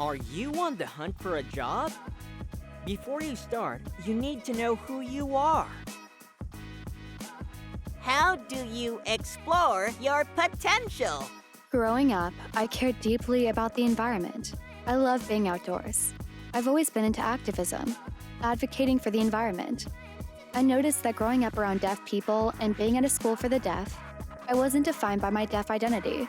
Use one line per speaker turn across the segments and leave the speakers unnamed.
Are you on the hunt for a job? Before you start, you need to know who you are.
How do you explore your potential?
Growing up, I cared deeply about the environment. I love being outdoors. I've always been into activism, advocating for the environment. I noticed that growing up around deaf people and being at a school for the deaf, I wasn't defined by my deaf identity.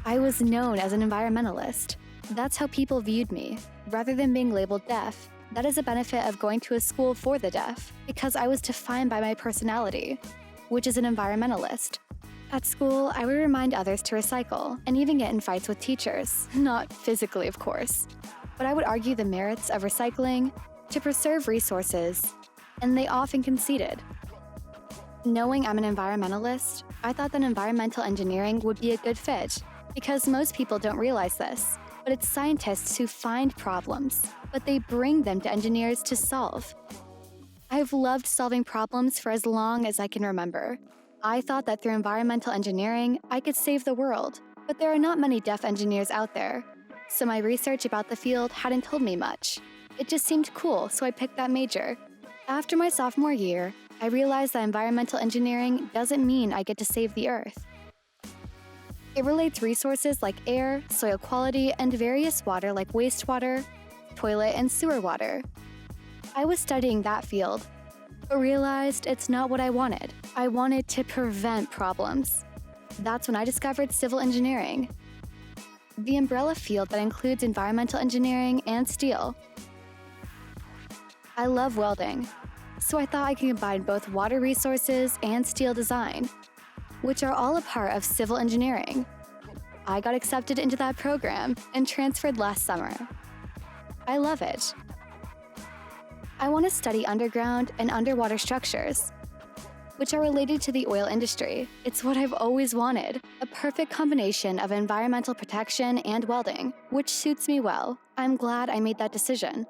I was known as an environmentalist. That's how people viewed me. Rather than being labeled deaf, that is a benefit of going to a school for the deaf, because I was defined by my personality, which is an environmentalist. At school, I would remind others to recycle, and even get in fights with teachers. Not physically, of course. But I would argue the merits of recycling to preserve resources, and they often conceded. Knowing I'm an environmentalist, I thought that environmental engineering would be a good fit, because most people don't realize this. But it's scientists who find problems, but they bring them to engineers to solve. I've loved solving problems for as long as I can remember. I thought that through environmental engineering, I could save the world, but there are not many deaf engineers out there. So my research about the field hadn't told me much. It just seemed cool, so I picked that major. After my sophomore year, I realized that environmental engineering doesn't mean I get to save the earth. It relates resources like air, soil quality, and various water like wastewater, toilet, and sewer water. I was studying that field, but realized it's not what I wanted. I wanted to prevent problems. That's when I discovered civil engineering, the umbrella field that includes environmental engineering and steel. I love welding, so I thought I could combine both water resources and steel design, which are all a part of civil engineering. I got accepted into that program and transferred last summer. I love it. I want to study underground and underwater structures, which are related to the oil industry. It's what I've always wanted, a perfect combination of environmental protection and welding, which suits me well. I'm glad I made that decision.